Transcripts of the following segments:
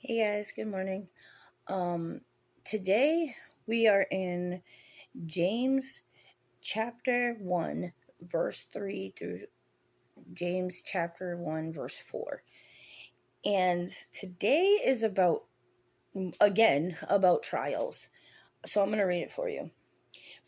Hey guys, good morning. Um Today we are in James chapter 1 verse 3 through James chapter 1 verse 4. And today is about trials. So I'm going to read it for you.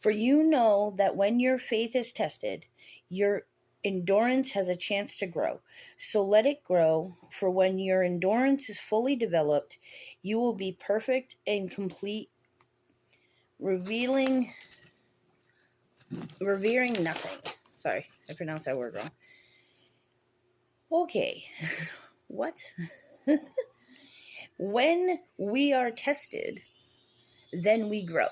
For you know that when your faith is tested, your endurance has a chance to grow. So let it grow, for when your endurance is fully developed, you will be perfect and complete, revealing revering nothing. Sorry, I pronounced that word wrong. Okay. What? When we are tested, then we grow.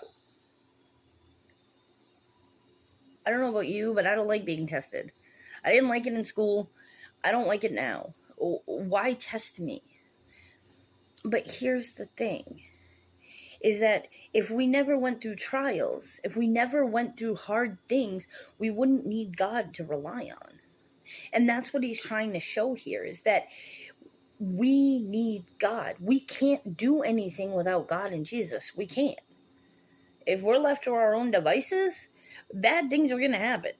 I don't know about you, but I don't like being tested. I didn't like it in school. I don't like it now. Why test me? But here's the thing, is that if we never went through trials, if we never went through hard things, we wouldn't need God to rely on. And that's what he's trying to show here, is that we need God. We can't do anything without God and Jesus. We can't. If we're left to our own devices, bad things are going to happen.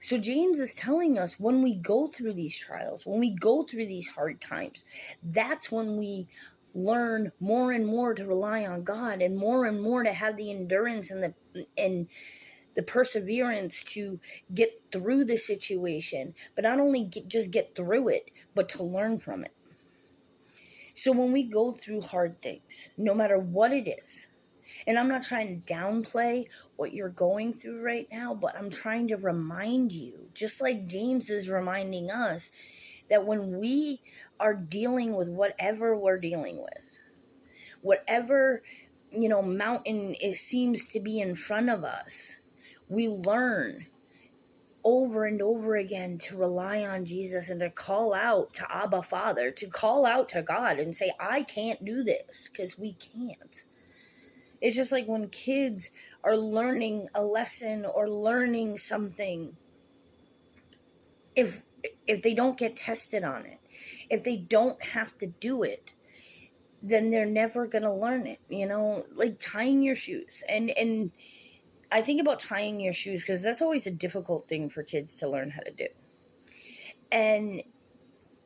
So James is telling us, when we go through these trials, when we go through these hard times, that's when we learn more and more to rely on God, and more to have the endurance and the perseverance to get through the situation, but not only just get through it, but to learn from it. So when we go through hard things, no matter what it is, and I'm not trying to downplay what you're going through right now, but I'm trying to remind you, just like James is reminding us, that when we are dealing with whatever we're dealing with, whatever, mountain it seems to be in front of us, we learn over and over again to rely on Jesus and to call out to Abba Father, to call out to God and say, I can't do this, because we can't. It's just like when kids are learning a lesson or learning something, if they don't get tested on it, if they don't have to do it, then they're never going to learn it, like tying your shoes. And I think about tying your shoes because that's always a difficult thing for kids to learn how to do. And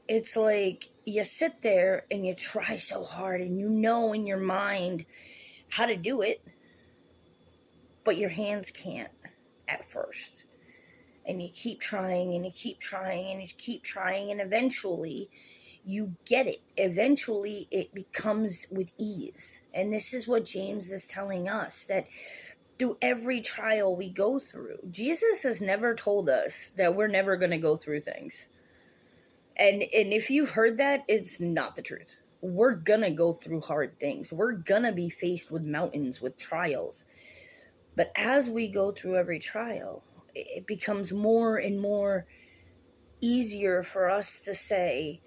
it's like you sit there and you try so hard and you know in your mind how to do it, but your hands can't at first. And you keep trying and you keep trying and you keep trying, and eventually you get it. Eventually it becomes with ease. And this is what James is telling us, that through every trial we go through, Jesus has never told us that we're never going to go through things. And if you've heard that, it's not the truth. We're going to go through hard things. We're going to be faced with mountains, with trials. But as we go through every trial, it becomes more and more easier for us to say,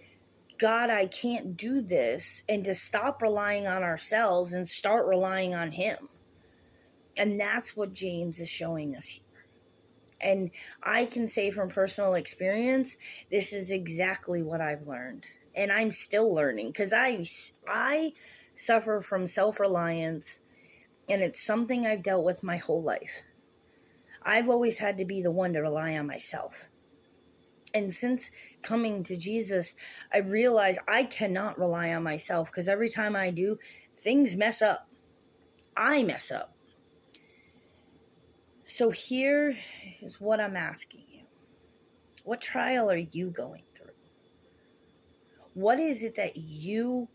God, I can't do this, and to stop relying on ourselves and start relying on Him. And that's what James is showing us here. And I can say from personal experience, this is exactly what I've learned. And I'm still learning, because I suffer from self-reliance, and it's something I've dealt with my whole life. I've always had to be the one to rely on myself. And since coming to Jesus, I realize I cannot rely on myself, because every time I do, things mess up. I mess up. So here is what I'm asking you. What trial are you going through? What is it that you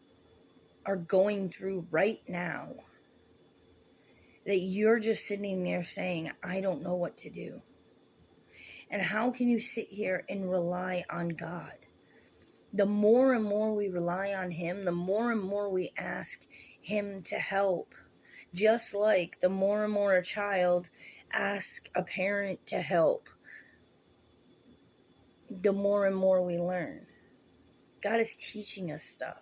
are going through right now that you're just sitting there saying, I don't know what to do? And how can you sit here and rely on God? The more and more we rely on Him, the more and more we ask Him to help. Just like the more and more a child asks a parent to help, the more and more we learn. God is teaching us stuff.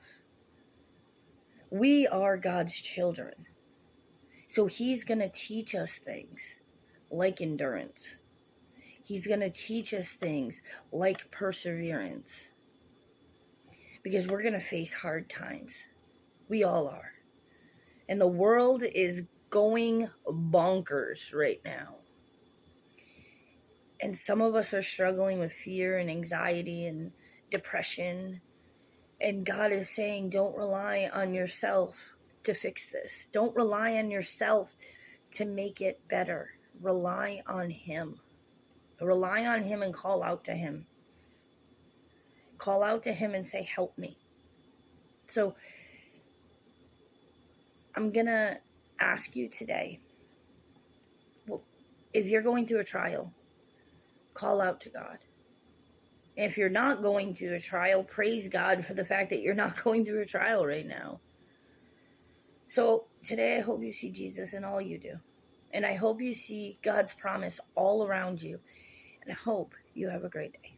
We are God's children. So He's going to teach us things like endurance. He's going to teach us things like perseverance. because we're going to face hard times. We all are. And the world is going bonkers right now. And some of us are struggling with fear and anxiety and depression. And God is saying, don't rely on yourself to fix this. Don't rely on yourself to make it better. Rely on Him. Rely on Him and call out to Him. Call out to Him and say, help me. So I'm going to ask you today, well, if you're going through a trial, call out to God. If you're not going through a trial, praise God for the fact that you're not going through a trial right now. So today I hope you see Jesus in all you do. And I hope you see God's promise all around you. And I hope you have a great day.